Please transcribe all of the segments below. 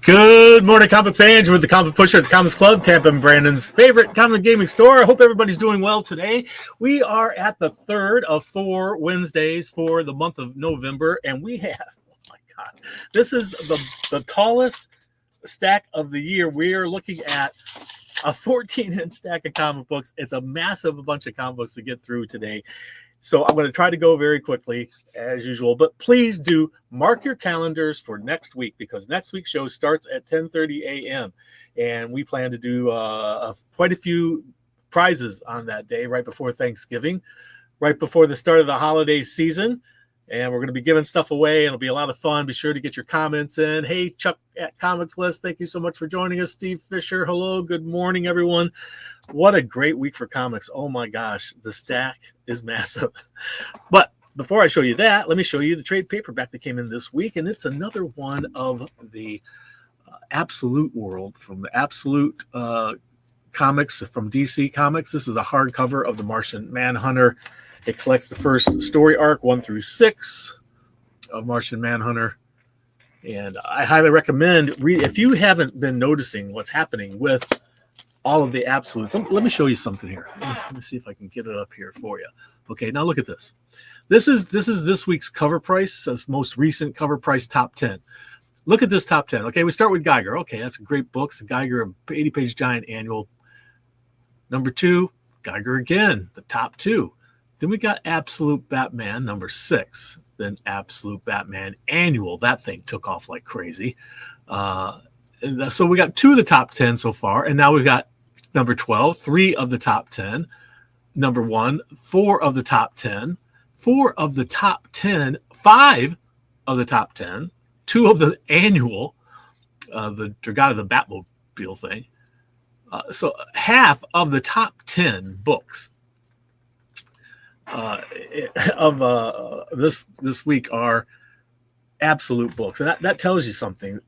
Good morning, comic fans. With the Comic Pusher at the Comics Club, Tampa and Brandon's favorite comic gaming store. I hope everybody's doing well today. We are at the third of 4 Wednesdays for the month of November, and we have, oh my God, this is the tallest stack of the year. We are looking at a 14-inch stack of comic books. It's a massive bunch of comic books to get through today. So I'm going to try to go very quickly as usual, but please do mark your calendars for next week because next week's show starts at 10:30 a.m. and we plan to do quite a few prizes on that day right before Thanksgiving, right before the start of the holiday season. And we're going to be giving stuff away. It'll be a lot of fun. Be sure to get your comments in. Hey, Chuck at Comics List, thank you so much for joining us. Steve Fisher, hello. Good morning, everyone. What a great week for comics. Oh, my gosh. The stack is massive. But before I show you that, let me show you the trade paperback that came in this week. And it's another one of the Absolute world from the Absolute comics from DC Comics. This is a hardcover of the Martian Manhunter. It collects the first story arc 1 through 6 of Martian Manhunter. And I highly recommend if you haven't been noticing what's happening with all of the Absolutes. Let me show you something here. Let me see if I can get it up here for you. Okay, now look at this. This is this week's cover price, this most recent cover price top 10. Look at this top 10. Okay, we start with Geiger. Okay, that's a great book. It's a Geiger 80-page giant annual. Number 2, Geiger again, the top 2. Then we got Absolute Batman, number 6. Then Absolute Batman Annual. That thing took off like crazy. So we got 2 of the top 10 so far. And now we've got number 12, 3 of the top 10. Number 1, 4 of the top 10. 4 of the top 10. 5 of the top 10. 2 of the Annual. The Dragata of the Batmobile thing. So half of the top 10 books of this week are Absolute books, and that tells you something.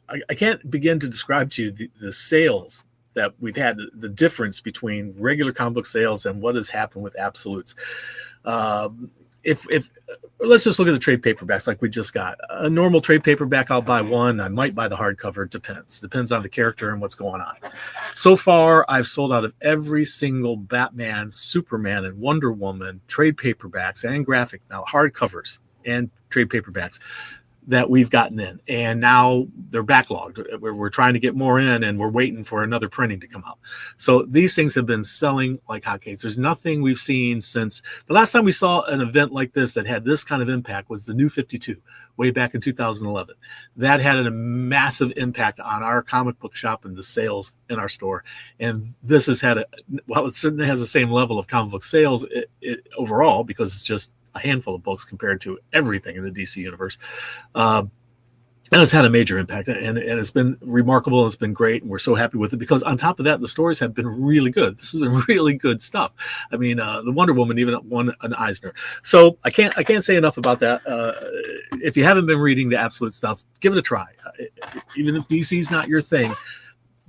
I can't begin to describe to you the sales that we've had, the difference between regular comic book sales and what has happened with Absolutes. If let's just look at the trade paperbacks like we just got. A normal trade paperback, I'll buy one. I might buy the hardcover. Depends on the character and what's going on. So far, I've sold out of every single Batman, Superman, and Wonder Woman trade paperbacks and graphic, now hardcovers and trade paperbacks that we've gotten in. And now they're backlogged. We're trying to get more in, and we're waiting for another printing to come out. So these things have been selling like hotcakes. There's nothing we've seen since the last time we saw an event like this that had this kind of impact was the New 52 way back in 2011. That had a massive impact on our comic book shop and the sales in our store. And this has had while it certainly has the same level of comic book sales overall, because it's just a handful of books compared to everything in the DC universe. And it's had a major impact, and it's been remarkable, and it's been great, and we're so happy with it because on top of that, the stories have been really good. This has been really good stuff. I mean, the Wonder Woman even won an Eisner. So I can't say enough about that. If you haven't been reading the Absolute stuff, give it a try. Even if DC's not your thing,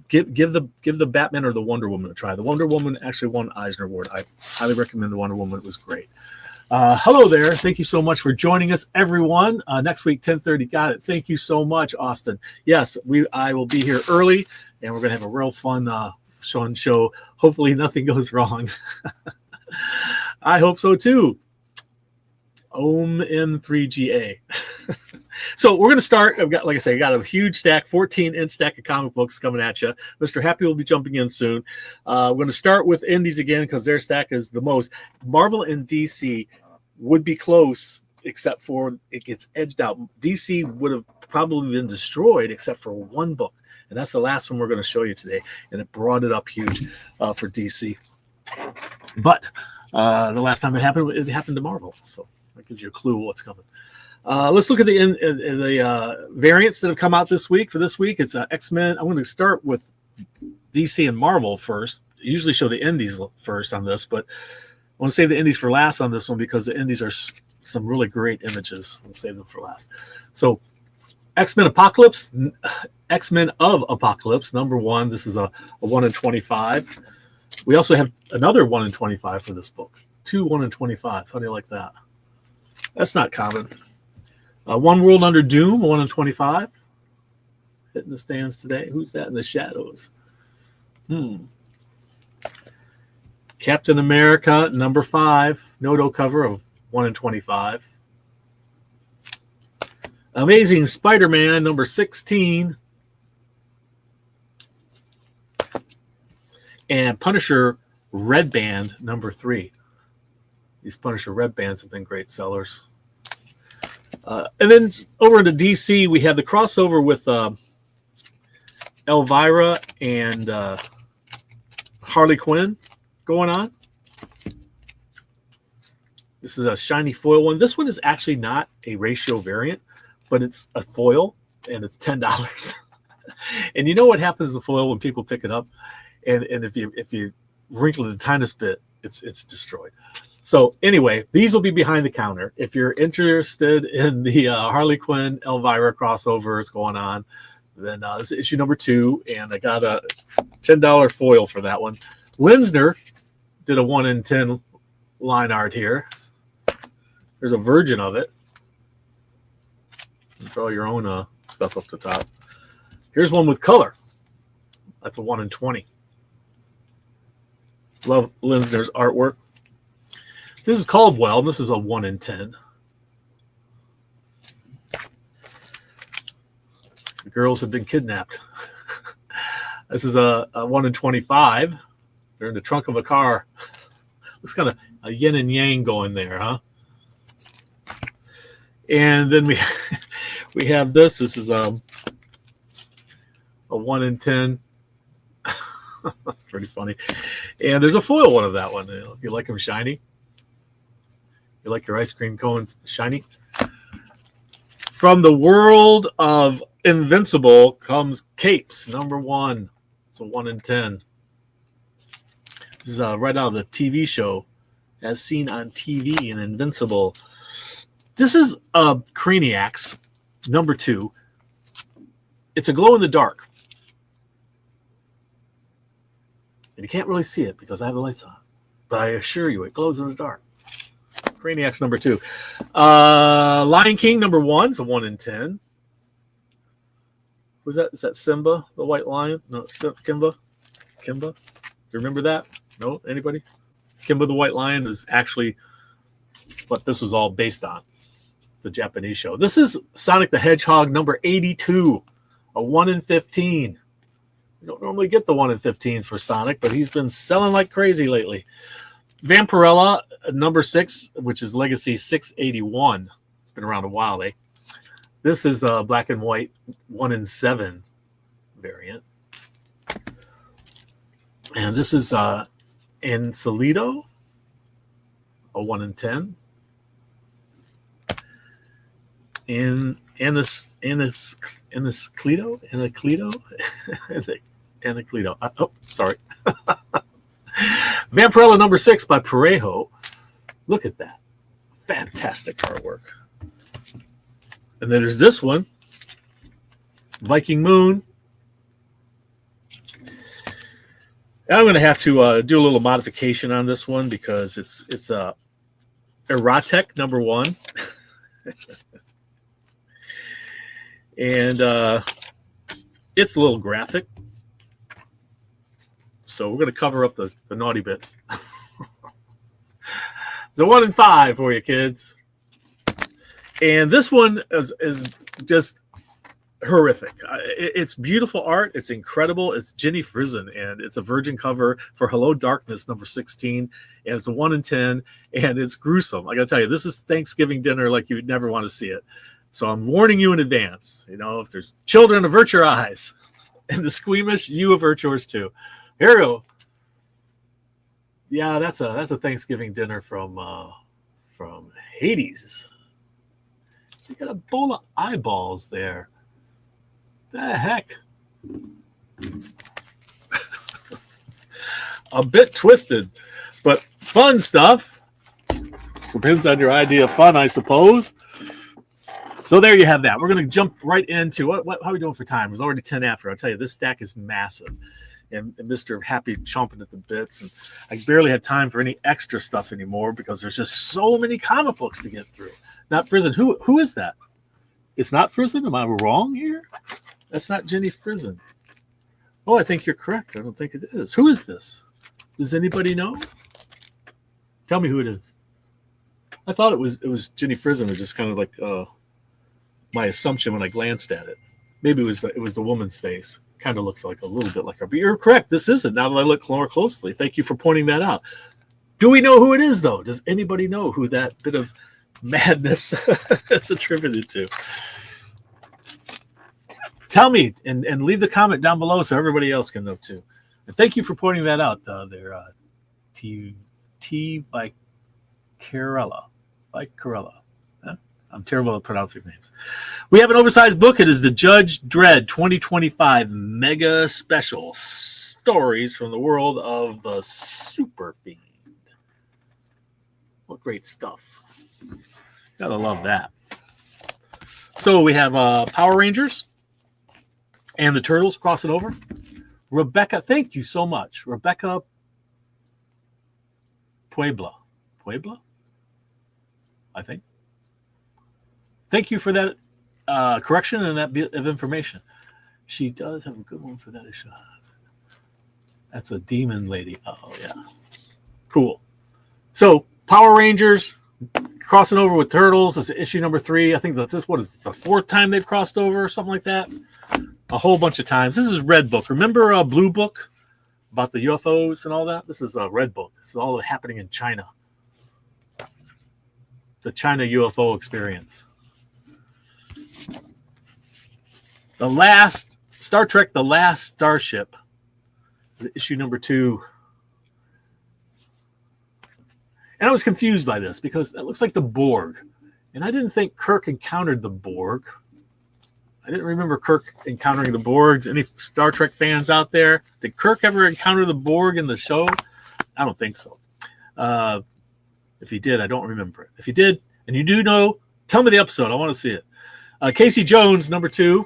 give the Batman or the Wonder Woman a try. The Wonder Woman actually won Eisner Award. I highly recommend the Wonder Woman. It was great. Hello there. Thank you so much for joining us, everyone. Next week, 10:30. Got it. Thank you so much, Austin. Yes, I will be here early, and we're going to have a real fun show. Hopefully nothing goes wrong. I hope so, too. Om M3GA. So we're going to start. I've got, like I say, I got a huge stack, 14-inch stack of comic books coming at you. Mr. Happy will be jumping in soon. We're going to start with Indies again because their stack is the most. Marvel and DC would be close, except for it gets edged out. DC would have probably been destroyed except for one book, and that's the last one we're going to show you today, and it brought it up huge for DC. But the last time it happened to Marvel, so that gives you a clue what's coming. Let's look at the variants that have come out this week. For this week, it's X-Men. I'm going to start with DC and Marvel first. I usually show the Indies first on this, but I want to save the Indies for last on this one because the Indies are some really great images. I'll save them for last. So X-Men Apocalypse, X-Men of Apocalypse, number 1. This is a 1 in 25. We also have another 1 in 25 for this book. 2 1 in 25. How do you like that? That's not common. One World Under Doom, 1 in 25. hitting the stands today? Who's that in the shadows? Captain America, number 5. No cover of 1 in 25. Amazing Spider-Man, number 16. And Punisher Red Band, number 3. These Punisher Red Bands have been great sellers. And then over into DC, we have the crossover with Elvira and Harley Quinn going on. This is a shiny foil one. This one is actually not a ratio variant, but it's a foil, and it's $10. And you know what happens to the foil when people pick it up? And if you wrinkle it the tiniest bit, it's destroyed. So anyway, these will be behind the counter. If you're interested in the Harley Quinn Elvira crossover that's going on, then this is issue number 2, and I got a $10 foil for that one. Linsner did a 1 in 10 line art here. There's a version of it. You draw your own stuff up the top. Here's one with color. That's a 1 in 20. Love Linsner's artwork. This is Caldwell. This is a 1 in 10. The girls have been kidnapped. This is a 1 in 25. They're in the trunk of a car. Looks kind of a yin and yang going there, huh? And then we have this. This is a 1 in 10. That's pretty funny. And there's a foil one of that one. If you like them shiny. You like your ice cream cones shiny. From the world of Invincible comes Capes, number 1. It's a 1 in 10. This is right out of the TV show, as seen on TV in Invincible. This is Craniacs, number 2. It's a glow in the dark. And you can't really see it because I have the lights on. But I assure you, it glows in the dark. Craniacs, number 2. Lion King, number 1. It's a 1 in 10. Who's that? Is that Simba, the white lion? No, Kimba. Kimba? Do you remember that? No? Anybody? Kimba the white lion is actually what this was all based on, the Japanese show. This is Sonic the Hedgehog, number 82. A 1 in 15. You don't normally get the 1 in 15s for Sonic, but he's been selling like crazy lately. Vampirella, number 6, which is Legacy 681. It's been around a while, eh? This is the black and white 1 in 7 variant. And this is Encelado, a 1 in 10. Anacleto. Oh, sorry. Vampirella number 6 by Parejo. Look at that. Fantastic artwork. And then there's this one. Viking Moon. And I'm going to have to do a little modification on this one because it's Erotic number 1. And it's a little graphic. So we're going to cover up the naughty bits. The 1 in 5 for you, kids. And this one is just horrific. It's beautiful art. It's incredible. It's Jenny Frison, and it's a virgin cover for Hello Darkness, number 16. And it's a 1 in 10, and it's gruesome. I got to tell you, this is Thanksgiving dinner like you'd never want to see it. So I'm warning you in advance. You know, if there's children, avert your eyes. And the squeamish, you avert yours too. Here we go. Yeah, that's a Thanksgiving dinner from Hades. You got a bowl of eyeballs there. The heck? A bit twisted, but fun stuff. Depends on your idea of fun, I suppose. So there you have that. We're going to jump right into how are we doing for time? It was already 10 after. I'll tell you, this stack is massive. And Mr. Happy chomping at the bits. And I barely have time for any extra stuff anymore because there's just so many comic books to get through. Not Frison. Who is that? It's not Frison? Am I wrong here? That's not Jenny Frison. Oh, I think you're correct. I don't think it is. Who is this? Does anybody know? Tell me who it is. I thought it was Jenny Frison. It was just kind of like my assumption when I glanced at it. Maybe it was the woman's face. Kind of looks like a little bit like her. But you're correct. This isn't. Now that I look more closely, thank you for pointing that out. Do we know who it is, though? Does anybody know who that bit of madness is attributed to? Tell me and leave the comment down below so everybody else can know too. And thank you for pointing that out there, T. Vicarella. Huh? I'm terrible at pronouncing names. We have an oversized book. It is the Judge Dredd 2025 Mega Special Stories from the World of the Super Fiend. What great stuff. Gotta love that. So we have Power Rangers and the Turtles crossing over. Rebecca, thank you so much. Rebecca Puebla, I think. Thank you for that correction and that bit of information. She does have a good one for that issue. That's a demon lady. Oh, yeah. Cool. So, Power Rangers crossing over with Turtles. It's issue number 3. I think that's this. What is it? The 4th time they've crossed over or something like that? A whole bunch of times. This is Red Book. Remember Blue Book about the UFOs and all that? This is a Red Book. This is all happening in China. The China UFO experience. The last Star Trek, The Last Starship, issue number 2. And I was confused by this because it looks like the Borg. And I didn't think Kirk encountered the Borg. I didn't remember Kirk encountering the Borgs. Any Star Trek fans out there? Did Kirk ever encounter the Borg in the show? I don't think so. If he did, I don't remember it. If he did, and you do know, tell me the episode. I want to see it. Casey Jones, number 2.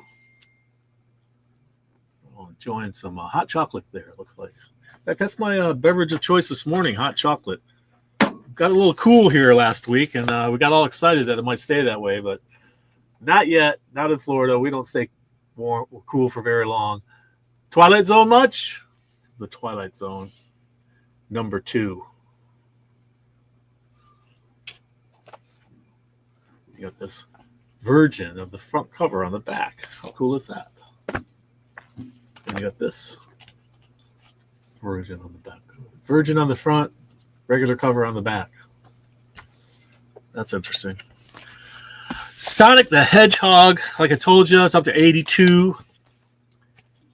Oh, enjoying some hot chocolate there, it looks like. In fact, that's my beverage of choice this morning, hot chocolate. Got a little cool here last week, and we got all excited that it might stay that way, but not yet. Not in Florida. We don't stay warm or cool for very long. Twilight Zone much? It's the Twilight Zone. Number 2. You got this Virgin of the front cover on the back. How cool is that? And you got this Virgin on the back. Virgin on the front, regular cover on the back. That's interesting. Sonic the Hedgehog, like I told you, it's up to 82.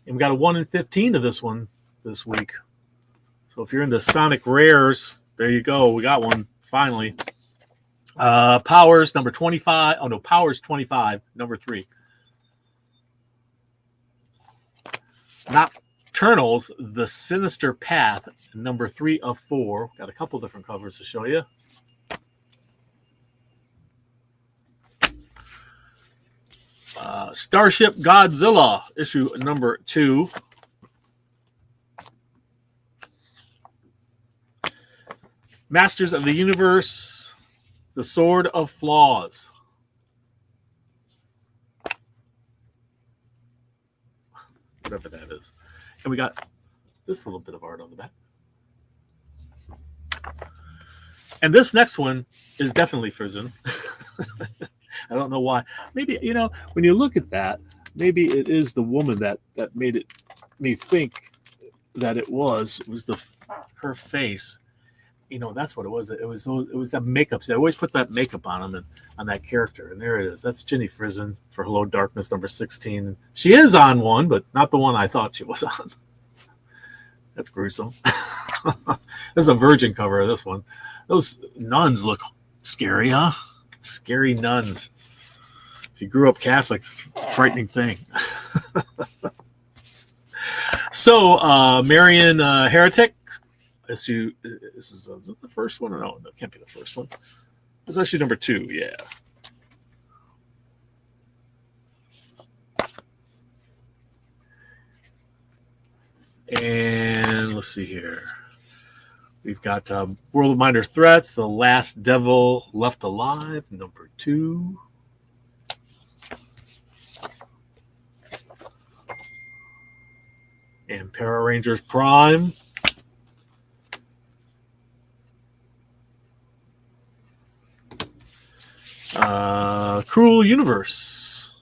And we got a 1 in 15 of this one this week. So if you're into Sonic Rares, there you go. We got one, finally. Powers, number 25. Oh, no, Powers 25, number 3. Nocturnals, The Sinister Path, number 3 of 4. Got a couple different covers to show you. Starship Godzilla, issue number 2. Masters of the Universe, The Sword of Flaws. Whatever that is. And we got this little bit of art on the back. And this next one is definitely Frison. I don't know why. Maybe, when you look at that, maybe it is the woman that made me think that it was her face. That's what it was. It was that makeup. They always put that makeup on him and on that character. And there it is. That's Jenny Frison for Hello Darkness number 16. She is on one, but not the one I thought she was on. That's gruesome. This is a Virgin cover of this one. Those nuns look scary, huh? Scary nuns. If you grew up Catholic, it's a frightening thing. So, Marion Heretic. This is the first one? Or no, that can't be the first one. It's actually number 2, yeah. And let's see here. We've got World of Minor Threats, The Last Devil Left Alive, number 2. And Power Rangers Prime. Cruel Universe,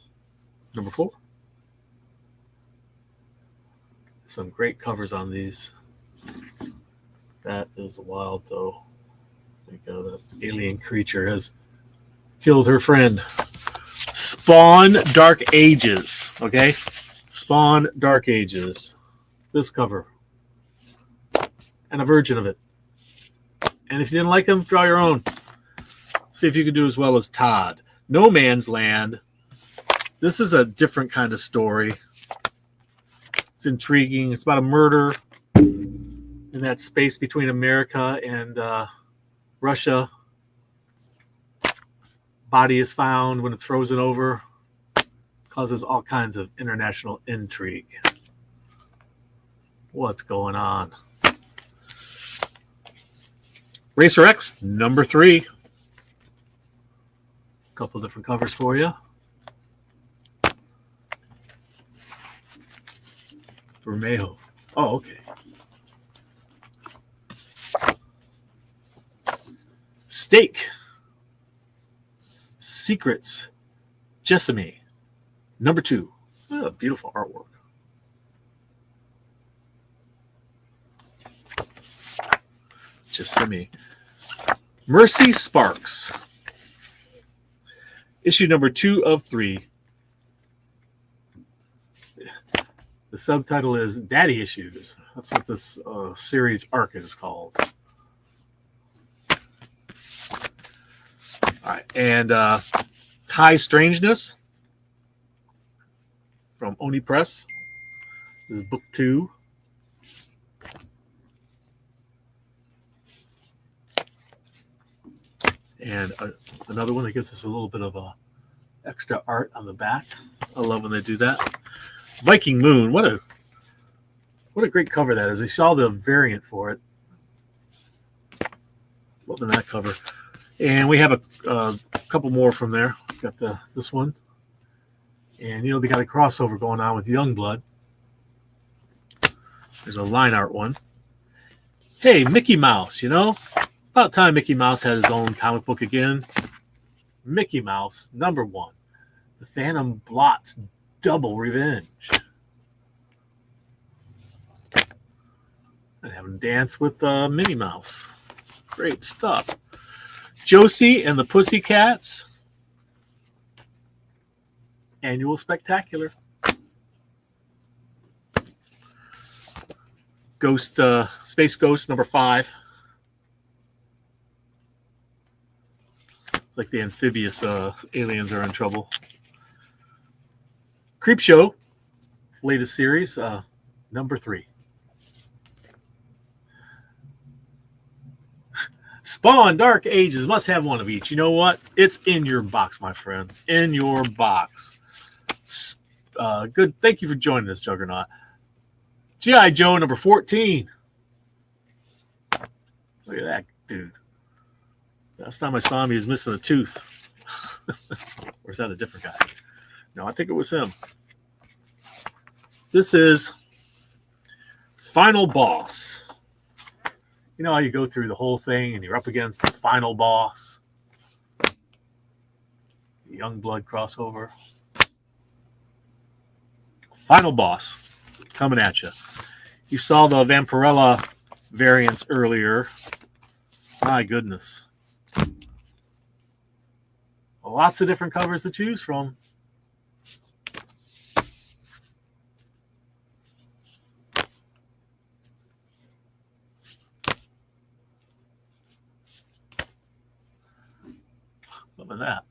number 4. Some great covers on these. That is wild, though. I think that alien creature has killed her friend. Spawn Dark Ages. Okay? Spawn Dark Ages. This cover. And a version of it. And if you didn't like them, draw your own. See if you can do as well as Todd. No Man's Land. This is a different kind of story. It's intriguing. It's about a murder in that space between America and Russia. Body is found when it's frozen over. Causes all kinds of international intrigue. What's going on? Racer X, number 3. Couple different covers for you. Bermejo. Oh, okay. Steak. Secrets. Jessamy. Number 2. Oh, beautiful artwork. Jessamy. Mercy Sparks. Issue number 2 of 3. The subtitle is Daddy Issues. That's what this series arc is called. All right, and High Strangeness from Oni Press. This is book 2. And another one that gives us a little bit of extra art on the back. I love when they do that. Viking Moon. What a great cover that is. I saw the variant for it. Loving that cover. And we have a couple more from there. Got this one. And, they got a crossover going on with Youngblood. There's a line art one. Hey, Mickey Mouse, About time Mickey Mouse had his own comic book again. Mickey Mouse, number 1. The Phantom Blot's Double Revenge. And have him dance with Minnie Mouse. Great stuff. Josie and the Pussycats. Annual Spectacular. Ghost, Space Ghost, number 5. Like the amphibious aliens are in trouble. Creepshow, latest series, number 3. Spawn Dark Ages, must have one of each. You know what? It's in your box, my friend. In your box. Good. Thank you for joining us, Juggernaut. G.I. Joe, number 14. Look at that dude. Last time I saw him, he was missing a tooth. Or is that a different guy? No, I think it was him. This is Final Boss. You know how you go through the whole thing and you're up against the final boss? The Youngblood crossover. Final Boss coming at you. You saw the Vampirella variants earlier. My goodness. Lots of different covers to choose from. Loving that.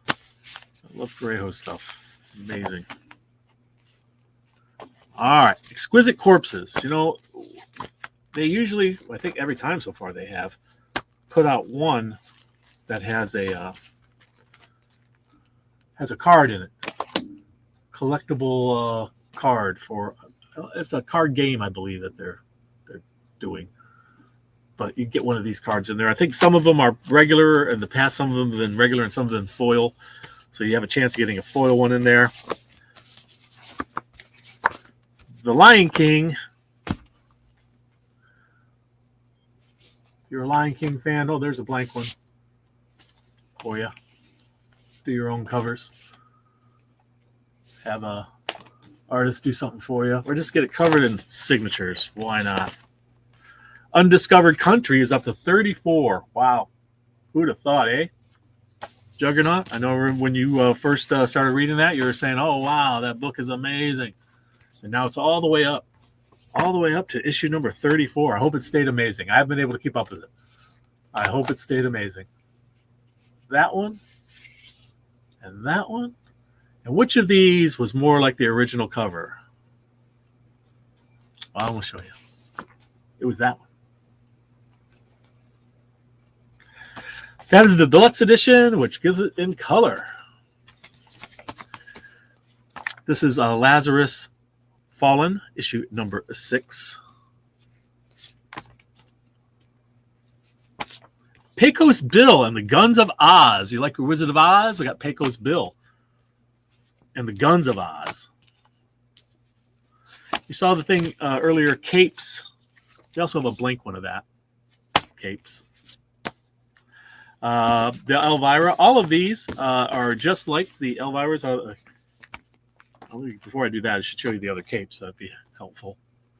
I love Parejo stuff. Amazing. All right. Exquisite Corpses. They usually, I think every time so far they have, put out one that has a card in it. Collectible card for, it's a card game, I believe, that they're doing. But you get one of these cards in there. I think some of them are regular. In the past, some of them have been regular and some of them foil. So you have a chance of getting a foil one in there. The Lion King. If you're a Lion King fan, oh, there's a blank one for you. Do your own covers. Have a artist do something for you, or just get it covered in signatures. Why not? Undiscovered Country is up to 34. Wow. Who'd have thought, eh? Juggernaut. I know when you first started reading that, you were saying, oh, wow, that book is amazing. And now it's all the way up to issue number 34. I hope it stayed amazing. I haven't been able to keep up with it. I hope it stayed amazing. That one and that one. And which of these was more like the original cover? Well, I'm going to show you. It was that one. That is the deluxe edition, which gives it in color. This is Lazarus Fallen, issue number 6. Pecos Bill and the Guns of Oz. You like Wizard of Oz? We got Pecos Bill and the Guns of Oz. You saw the thing earlier, Capes. We also have a blank one of that. Capes. The Elvira. All of these are just like the Elviras. Before I do that, I should show you the other capes. That'd be helpful.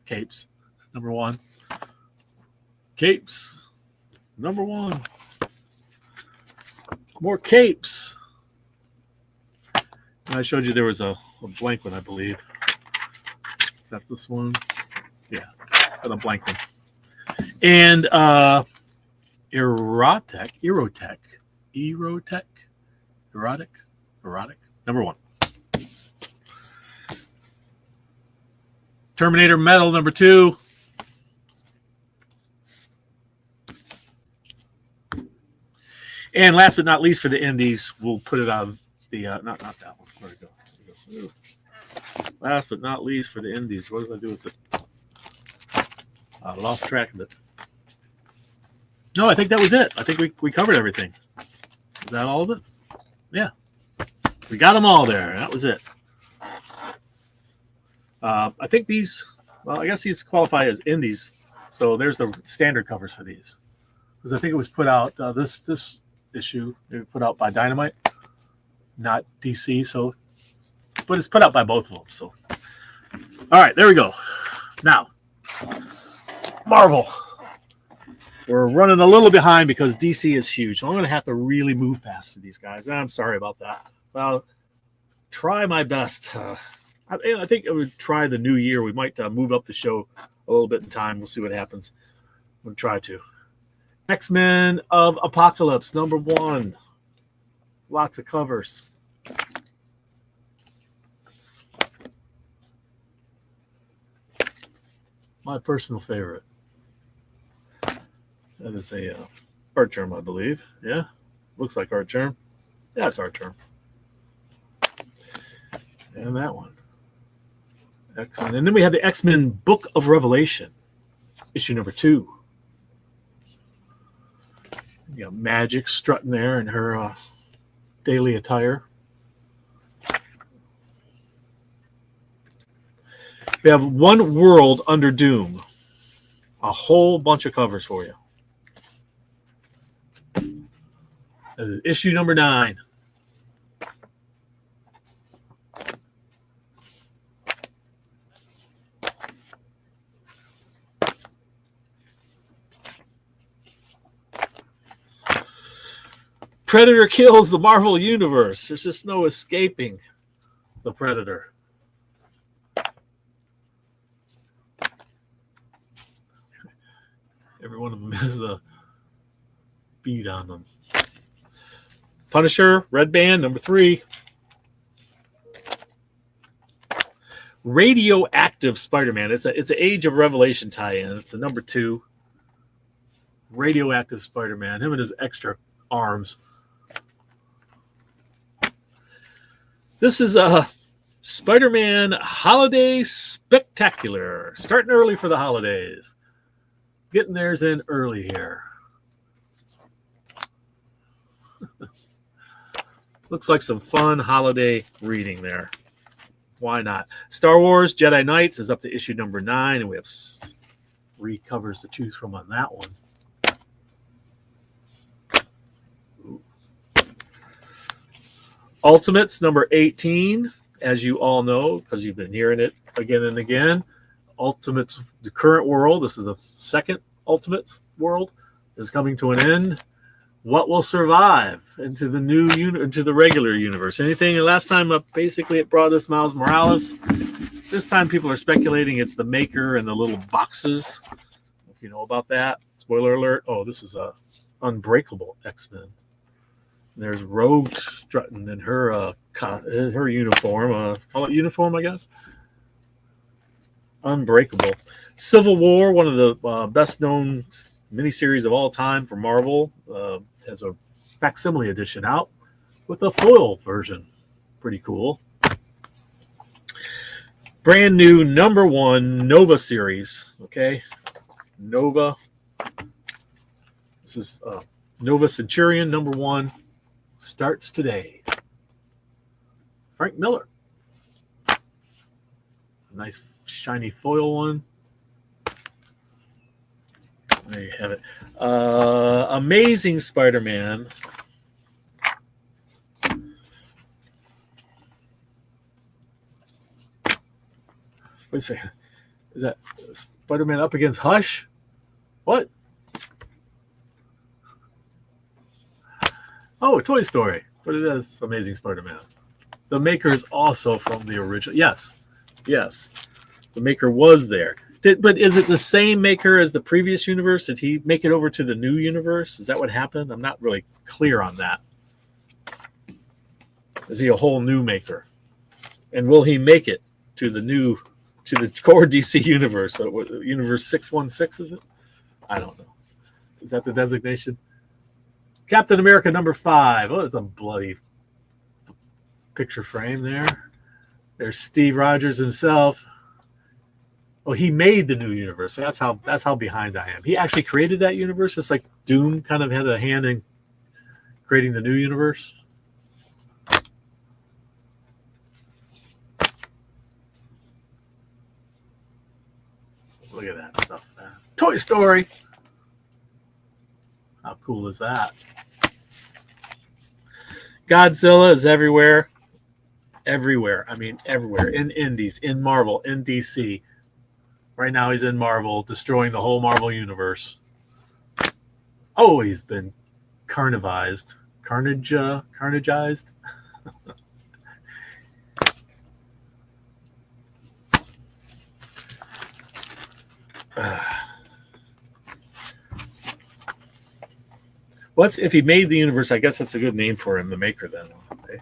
Capes. Number 1. Capes. Number 1. More capes. And I showed you there was a blank one, I believe. Is that this one? Yeah, got a blank one. And Erotech. Number 1. Terminator Metal, number 2. And last but not least for the indies, we'll put it on the, not that one. Where'd it go? Last but not least for the indies, what did I do with it? I lost track of it. No, I think that was it. I think we covered everything. Is that all of it? Yeah. We got them all there. That was it. I think these, well, I guess these qualify as indies. So there's the standard covers for these. Because I think it was put out, this issue, it was put out by Dynamite, not DC. So, but it's put out by both of them. So, all right, there we go. Now, Marvel. We're running a little behind because DC is huge. So I'm going to have to really move fast for these guys. I'm sorry about that. I'll try my best. I think I would try the new year. We might move up the show a little bit in time. We'll see what happens. We'll try to. X-Men of Apocalypse, number 1. Lots of covers. My personal favorite. That is a art term, I believe. Yeah, looks like art term. Yeah, it's art term. And that one. Excellent. And then we have the X-Men Book of Revelation, issue number 2. You got Magic strutting there in her daily attire. We have One World Under Doom. A whole bunch of covers for you. Issue number 9. Predator kills the Marvel Universe. There's just no escaping the Predator. Every one of them has a bead on them. Punisher, Red Band, number 3. Radioactive Spider-Man. It's an Age of Revelation tie-in. It's a number 2. Radioactive Spider-Man. Him and his extra arms. This is a Spider-Man Holiday Spectacular. Starting early for the holidays. Getting theirs in early here. Looks like some fun holiday reading there. Why not? Star Wars Jedi Knights is up to issue number 9, and we have 3 covers to choose from on that one. Ooh. Ultimates number 18, as you all know, because you've been hearing it again and again. Ultimates, the current world, this is the second Ultimates world, is coming to an end. What will survive into the new into the regular universe? Anything? Last time basically it brought us Miles Morales. This time people are speculating it's the Maker and the little boxes. If you know about that, spoiler alert. Oh, this is a Unbreakable X-Men. There's Rogue strutting in her uniform. Call it uniform, I guess. Unbreakable. Civil War, one of the best-known miniseries of all time for Marvel, has a facsimile edition out with a foil version. Pretty cool. Brand new #1 Nova series. Okay, Nova. This is Nova Centurion #1. Starts today. Frank Miller. A nice shiny foil one. There you have it. Amazing Spider-Man. Wait a second. Is that Spider-Man up against Hush? What? Oh, Toy Story. But it is Amazing Spider-Man. The Maker is also from the original. Yes. Yes. The Maker was there. But is it the same Maker as the previous universe? Did he make it over to the new universe? Is that what happened? I'm not really clear on that. Is he a whole new Maker? And will he make it to the core DC universe? So universe 616, is it? I don't know. Is that the designation? Captain America #5. Oh, it's a bloody picture frame there. There's Steve Rogers himself. Oh, he made the new universe. That's how behind I am. He actually created that universe, just like Doom kind of had a hand in creating the new universe. Look at that stuff, man. Toy Story. How cool is that? Godzilla is everywhere. Everywhere. I mean, everywhere. In Indies, in Marvel, in DC. Right now he's in Marvel, destroying the whole Marvel universe. Oh, he's been carnagized. Carnagized? If he made the universe? I guess that's a good name for him, the Maker, then. Okay.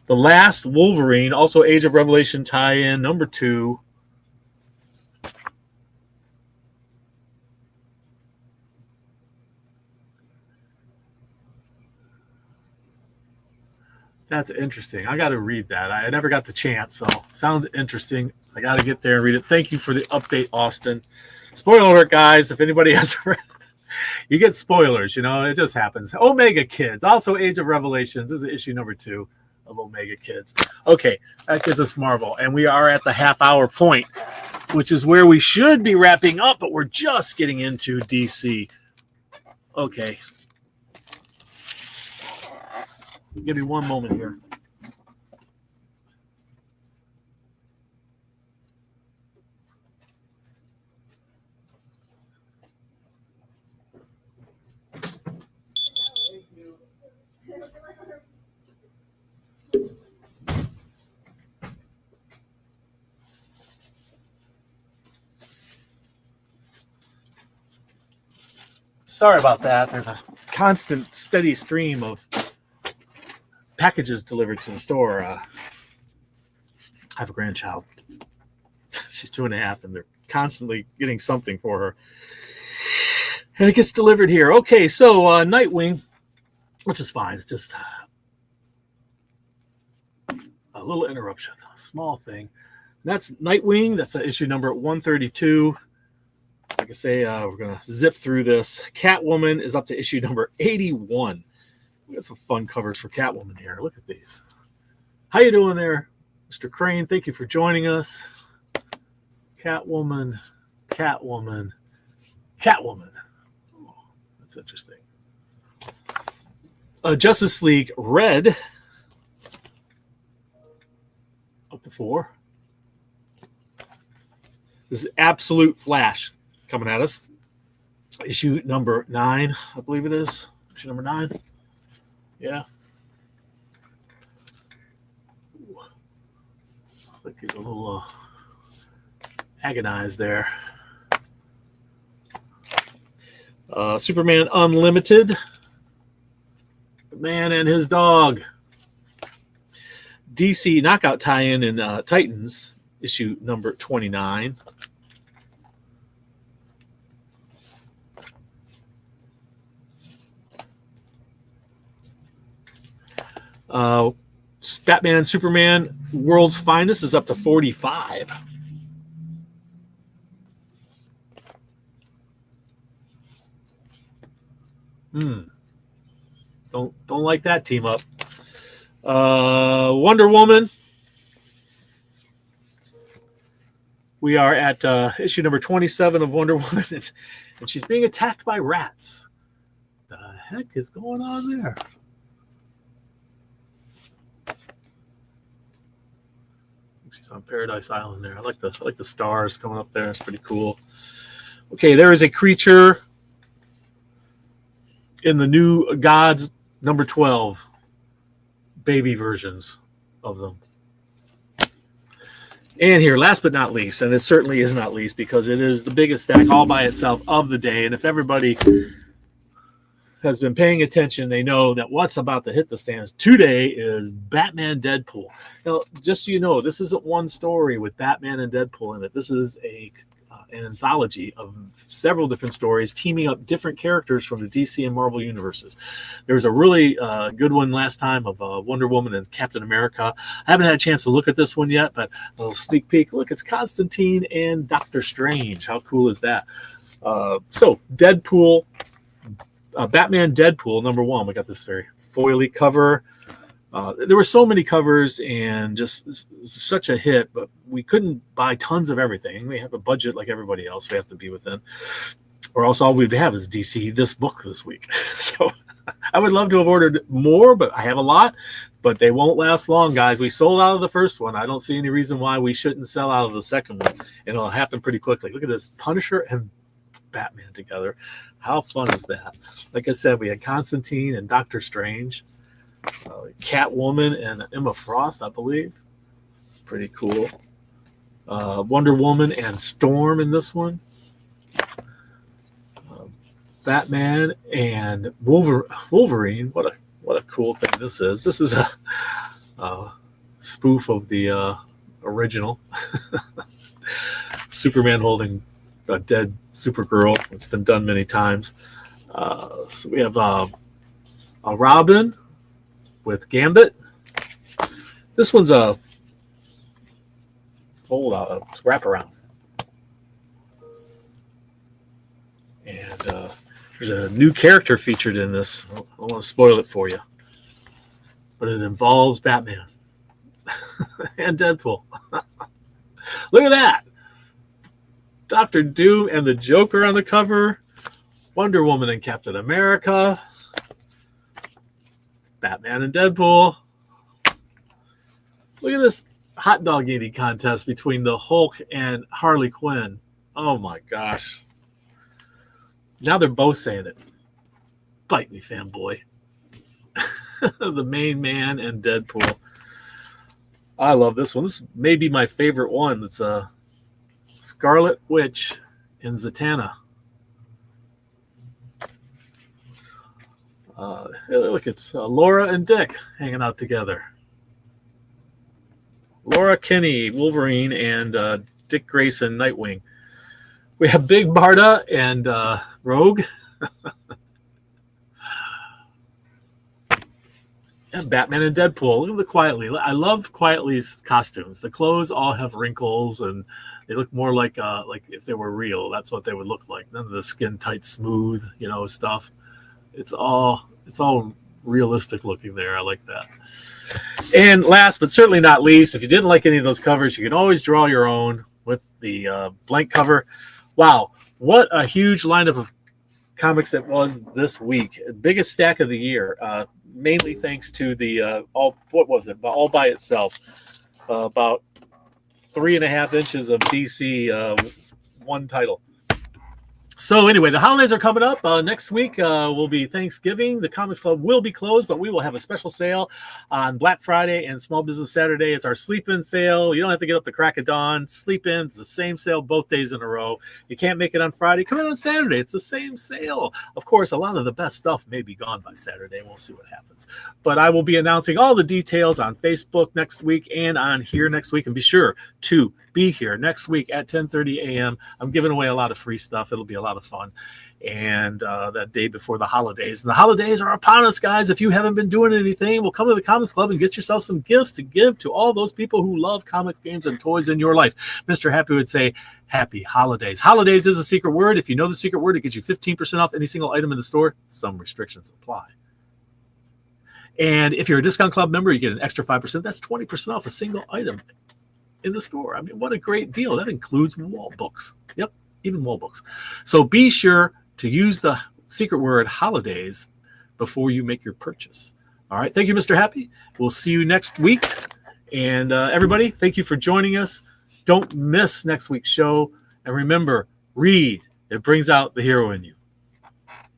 The Last Wolverine, also Age of Revelation tie-in, #2. That's interesting. I got to read that. I never got the chance, so sounds interesting. I got to get there and read it. Thank you for the update, Austin. Spoiler alert, guys. If anybody hasn't read it, you get spoilers. It just happens. Omega Kids, also Age of Revelations. This is issue #2 of Omega Kids. Okay, that gives us Marvel, and we are at the half-hour point, which is where we should be wrapping up, but we're just getting into DC. Okay. Give me one moment here. Sorry about that. There's a constant, steady stream of packages delivered to the store. I have a grandchild. She's 2.5, and they're constantly getting something for her. And it gets delivered here. Okay, so Nightwing, which is fine. It's just a little interruption, a small thing. And that's Nightwing. That's issue number 132. Like I say, we're going to zip through this. Catwoman is up to issue number 81. We got some fun covers for Catwoman here. Look at these. How you doing there, Mr. Crane, thank you for joining us. Catwoman. Oh, that's interesting. Justice League Red. Up to 4. This is Absolute Flash coming at us. Issue number 9, I believe it is. Issue number 9. Yeah. Looks like he's a little agonized there. Superman Unlimited. The Man and His Dog. DC Knockout tie-in in Titans, issue number 29. Batman and Superman World's Finest is up to 45. Don't like that team up. Wonder Woman. We are at issue number 27 of Wonder Woman, and she's being attacked by rats. The heck is going on there? She's on Paradise Island there. I like the stars coming up there. It's pretty cool. Okay, there is a creature in the New Gods number 12. Baby versions of them. And here, last but not least, and it certainly is not least because it is the biggest stack all by itself of the day. And if everybody has been paying attention, they know that what's about to hit the stands today is Batman Deadpool. Now, just so you know, this isn't one story with Batman and Deadpool in it. This is an anthology of several different stories teaming up different characters from the DC and Marvel universes. There was a really good one last time of Wonder Woman and Captain America. I haven't had a chance to look at this one yet, but a little sneak peek. Look, it's Constantine and Doctor Strange. How cool is that? So Deadpool, Batman Deadpool number 1. We got this very foily cover. There were so many covers and just such a hit, but we couldn't buy tons of everything. We have a budget like everybody else. We have to be within, or else all we'd have is DC this book this week. So I would love to have ordered more, but I have a lot, but they won't last long, guys. We sold out of the first one. I don't see any reason why we shouldn't sell out of the second one, and it'll happen pretty quickly. Look at this, Punisher and Batman together. How fun is that? Like I said, we had Constantine and Doctor Strange. Catwoman and Emma Frost, I believe. Pretty cool. Wonder Woman and Storm in this one. Batman and Wolverine. What a cool thing this is. This is a spoof of the original. Superman holding a dead Supergirl. It's been done many times. So we have a Robin with Gambit. This one's a wraparound. And there's a new character featured in this. I don't want to spoil it for you. But it involves Batman and Deadpool. Look at that. Dr. Doom and the Joker on the cover. Wonder Woman and Captain America. Batman and Deadpool. Look at this hot dog eating contest between the Hulk and Harley Quinn. Oh my gosh. Now they're both saying it. Bite me, fanboy. The main man and Deadpool. I love this one. This may be my favorite one. It's a Scarlet Witch in Zatanna. Look, it's Laura and Dick hanging out together. Laura Kinney, Wolverine, and Dick Grayson, Nightwing. We have Big Barda and Rogue. And Batman and Deadpool. Look at the Quiet Lee. I love Quiet Lee's costumes. The clothes all have wrinkles, and they look more like if they were real. That's what they would look like. None of the skin tight, smooth, stuff. It's all realistic looking there. I like that. And last but certainly not least, if you didn't like any of those covers, you can always draw your own with the blank cover. Wow, what a huge lineup of comics it was this week. Biggest stack of the year, mainly thanks to the all by itself, about 3.5 inches of DC one title. So anyway, the holidays are coming up. Next week will be Thanksgiving. The Comics Club will be closed, but we will have a special sale on Black Friday and Small Business Saturday. It's our sleep-in sale. You don't have to get up the crack of dawn. Sleep-in, it's the same sale both days in a row. You can't make it on Friday, come in on Saturday. It's the same sale. Of course, a lot of the best stuff may be gone by Saturday. We'll see what happens. But I will be announcing all the details on Facebook next week and on here next week. And be sure to be here next week at 10:30 a.m. I'm giving away a lot of free stuff. It'll be a lot of fun. And that day before the holidays. And the holidays are upon us, guys. If you haven't been doing anything, well, come to the Comics Club and get yourself some gifts to give to all those people who love comics, games, and toys in your life. Mr. Happy would say, happy holidays. Holidays is a secret word. If you know the secret word, it gets you 15% off any single item in the store. Some restrictions apply. And if you're a Discount Club member, you get an extra 5%. That's 20% off a single item in the store. I mean, what a great deal. That includes wall books. Yep, even wall books. So be sure to use the secret word holidays before you make your purchase. All right. Thank you, Mr. Happy. We'll see you next week. And everybody, thank you for joining us. Don't miss next week's show. And remember, read. It brings out the hero in you.